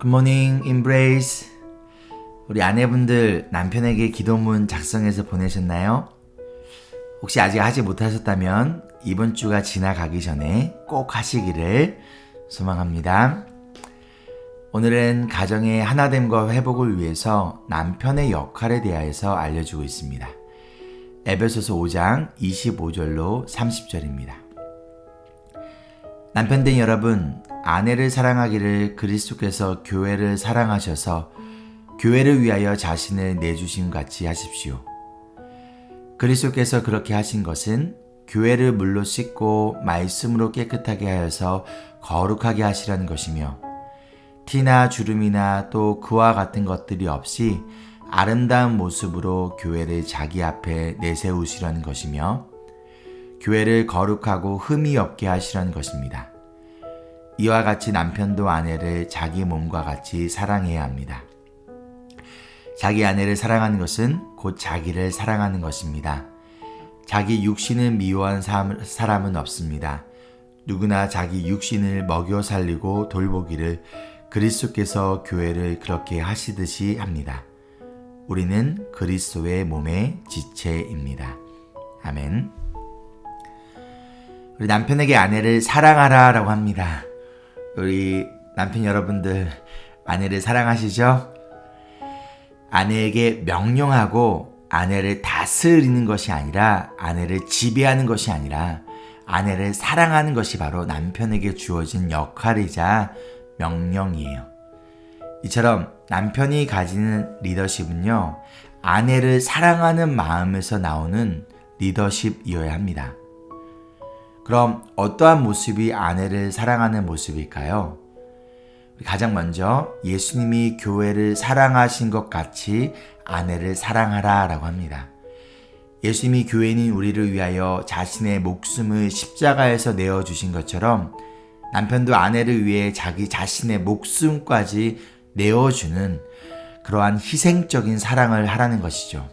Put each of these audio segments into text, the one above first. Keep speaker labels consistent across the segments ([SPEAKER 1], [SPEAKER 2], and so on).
[SPEAKER 1] 굿모닝 임브레이스. 우리 아내분들 남편에게 기도문 작성해서 보내셨나요? 혹시 아직 하지 못하셨다면 이번 주가 지나가기 전에 꼭 하시기를 소망합니다. 오늘은 가정의 하나됨과 회복을 위해서 남편의 역할에 대하여서 알려주고 있습니다. 에베소서 5장 25절로 30절입니다. 남편들 여러분, 아내를 사랑하기를 그리스도께서 교회를 사랑하셔서 교회를 위하여 자신을 내주신 같이 하십시오. 그리스도께서 그렇게 하신 것은 교회를 물로 씻고 말씀으로 깨끗하게 하여서 거룩하게 하시라는 것이며, 티나 주름이나 또 그와 같은 것들이 없이 아름다운 모습으로 교회를 자기 앞에 내세우시라는 것이며, 교회를 거룩하고 흠이 없게 하시라는 것입니다. 이와 같이 남편도 아내를 자기 몸과 같이 사랑해야 합니다. 자기 아내를 사랑하는 것은 곧 자기를 사랑하는 것입니다. 자기 육신을 미워한 사람은 없습니다. 누구나 자기 육신을 먹여 살리고 돌보기를 그리스도께서 교회를 그렇게 하시듯이 합니다. 우리는 그리스도의 몸의 지체입니다. 아멘. 우리 남편에게 아내를 사랑하라 라고 합니다. 우리 남편 여러분들 아내를 사랑하시죠? 아내에게 명령하고 아내를 다스리는 것이 아니라, 아내를 지배하는 것이 아니라 아내를 사랑하는 것이 바로 남편에게 주어진 역할이자 명령이에요. 이처럼 남편이 가지는 리더십은요, 아내를 사랑하는 마음에서 나오는 리더십이어야 합니다. 그럼 어떠한 모습이 아내를 사랑하는 모습일까요? 가장 먼저 예수님이 교회를 사랑하신 것 같이 아내를 사랑하라 라고 합니다. 예수님이 교회인 우리를 위하여 자신의 목숨을 십자가에서 내어주신 것처럼 남편도 아내를 위해 자기 자신의 목숨까지 내어주는 그러한 희생적인 사랑을 하라는 것이죠.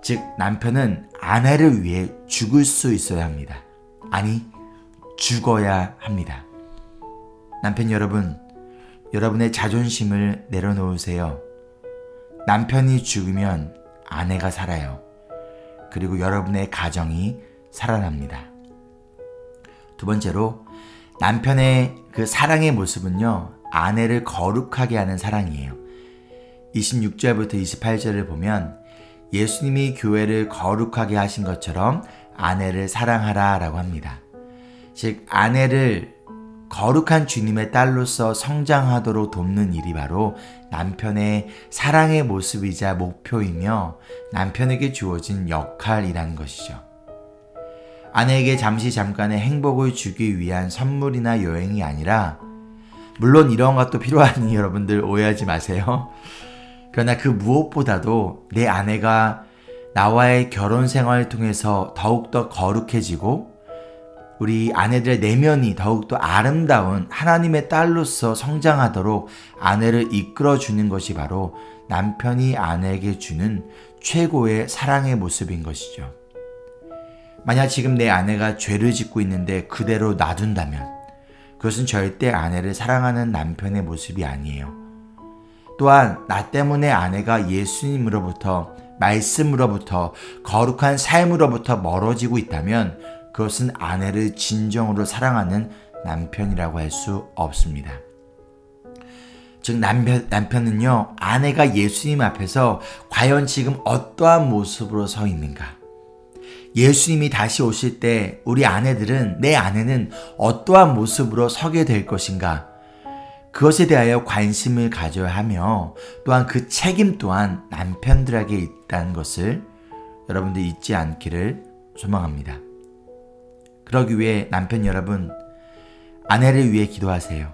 [SPEAKER 1] 즉, 남편은 아내를 위해 죽을 수 있어야 합니다. 아니, 죽어야 합니다. 남편 여러분, 여러분의 자존심을 내려놓으세요. 남편이 죽으면 아내가 살아요. 그리고 여러분의 가정이 살아납니다. 두 번째로, 남편의 그 사랑의 모습은요, 아내를 거룩하게 하는 사랑이에요. 26절부터 28절을 보면 예수님이 교회를 거룩하게 하신 것처럼 아내를 사랑하라 라고 합니다. 즉, 아내를 거룩한 주님의 딸로서 성장하도록 돕는 일이 바로 남편의 사랑의 모습이자 목표이며 남편에게 주어진 역할이라는 것이죠. 아내에게 잠깐의 행복을 주기 위한 선물이나 여행이 아니라, 물론 이런 것도 필요하니 여러분들 오해하지 마세요. 그러나 그 무엇보다도 내 아내가 나와의 결혼 생활을 통해서 더욱더 거룩해지고 우리 아내들의 내면이 더욱더 아름다운 하나님의 딸로서 성장하도록 아내를 이끌어주는 것이 바로 남편이 아내에게 주는 최고의 사랑의 모습인 것이죠. 만약 지금 내 아내가 죄를 짓고 있는데 그대로 놔둔다면 그것은 절대 아내를 사랑하는 남편의 모습이 아니에요. 또한 나 때문에 아내가 예수님으로부터, 말씀으로부터, 거룩한 삶으로부터 멀어지고 있다면 그것은 아내를 진정으로 사랑하는 남편이라고 할 수 없습니다. 즉, 남편은요, 아내가 예수님 앞에서 과연 지금 어떠한 모습으로 서 있는가? 예수님이 다시 오실 때 우리 아내들은, 내 아내는 어떠한 모습으로 서게 될 것인가? 그것에 대하여 관심을 가져야 하며, 또한 그 책임 또한 남편들에게 있다는 것을 여러분들 잊지 않기를 소망합니다. 그러기 위해 남편 여러분, 아내를 위해 기도하세요.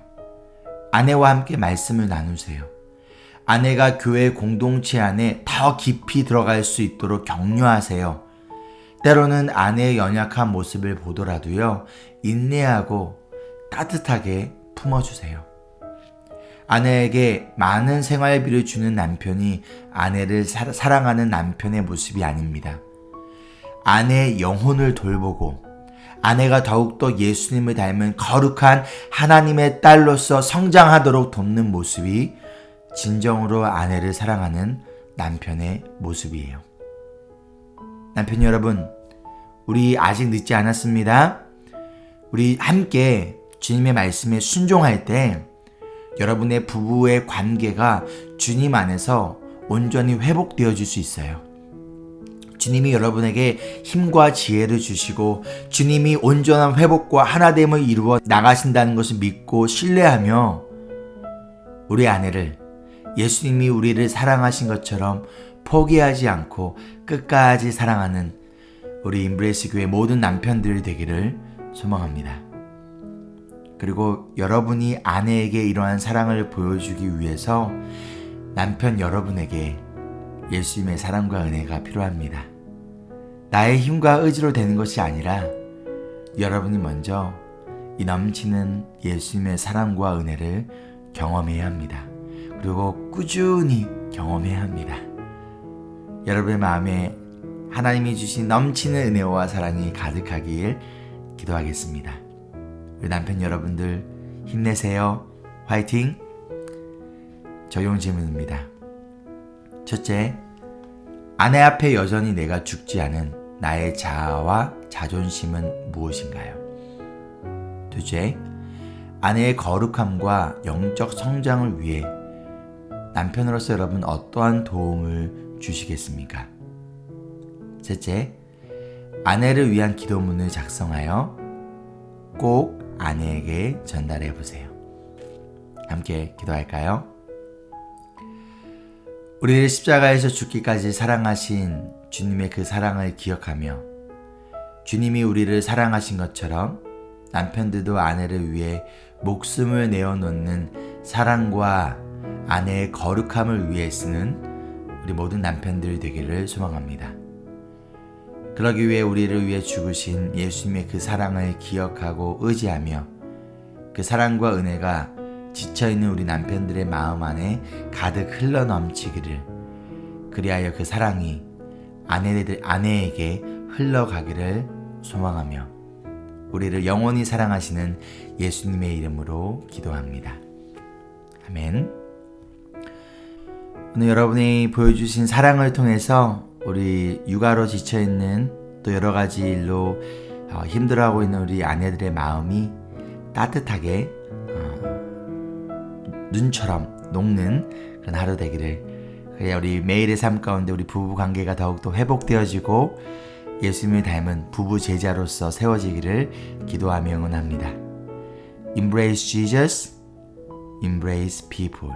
[SPEAKER 1] 아내와 함께 말씀을 나누세요. 아내가 교회 공동체 안에 더 깊이 들어갈 수 있도록 격려하세요. 때로는 아내의 연약한 모습을 보더라도요, 인내하고 따뜻하게 품어주세요. 아내에게 많은 생활비를 주는 남편이 아내를 사랑하는 남편의 모습이 아닙니다. 아내의 영혼을 돌보고 아내가 더욱더 예수님을 닮은 거룩한 하나님의 딸로서 성장하도록 돕는 모습이 진정으로 아내를 사랑하는 남편의 모습이에요. 남편 여러분, 우리 아직 늦지 않았습니다. 우리 함께 주님의 말씀에 순종할 때 여러분의 부부의 관계가 주님 안에서 온전히 회복되어질 수 있어요. 주님이 여러분에게 힘과 지혜를 주시고 주님이 온전한 회복과 하나됨을 이루어 나가신다는 것을 믿고 신뢰하며 우리 아내를 예수님이 우리를 사랑하신 것처럼 포기하지 않고 끝까지 사랑하는 우리 임브레이스 교회 모든 남편들이 되기를 소망합니다. 그리고 여러분이 아내에게 이러한 사랑을 보여주기 위해서 남편 여러분에게 예수님의 사랑과 은혜가 필요합니다. 나의 힘과 의지로 되는 것이 아니라 여러분이 먼저 이 넘치는 예수님의 사랑과 은혜를 경험해야 합니다. 그리고 꾸준히 경험해야 합니다. 여러분의 마음에 하나님이 주신 넘치는 은혜와 사랑이 가득하길 기도하겠습니다. 우리 남편 여러분들 힘내세요. 화이팅! 적용 질문입니다. 첫째, 아내 앞에 여전히 내가 죽지 않은 나의 자아와 자존심은 무엇인가요? 둘째, 아내의 거룩함과 영적 성장을 위해 남편으로서 여러분 어떠한 도움을 주시겠습니까? 셋째, 아내를 위한 기도문을 작성하여 꼭 아내에게 전달해 보세요. 함께 기도할까요? 우리를 십자가에서 죽기까지 사랑하신 주님의 그 사랑을 기억하며 주님이 우리를 사랑하신 것처럼 남편들도 아내를 위해 목숨을 내어놓는 사랑과 아내의 거룩함을 위해 쓰는 우리 모든 남편들 되기를 소망합니다. 그러기 위해 우리를 위해 죽으신 예수님의 그 사랑을 기억하고 의지하며 그 사랑과 은혜가 지쳐있는 우리 남편들의 마음 안에 가득 흘러넘치기를, 그리하여 그 사랑이 아내에게 흘러가기를 소망하며 우리를 영원히 사랑하시는 예수님의 이름으로 기도합니다. 아멘. 오늘 여러분이 보여주신 사랑을 통해서 우리 육아로 지쳐있는 또 여러가지 일로 힘들어하고 있는 우리 아내들의 마음이 따뜻하게 눈처럼 녹는 그런 하루 되기를, 그래야 우리 매일의 삶 가운데 우리 부부 관계가 더욱더 회복되어지고 예수님을 닮은 부부 제자로서 세워지기를 기도하며 응원합니다. Embrace Jesus, embrace people.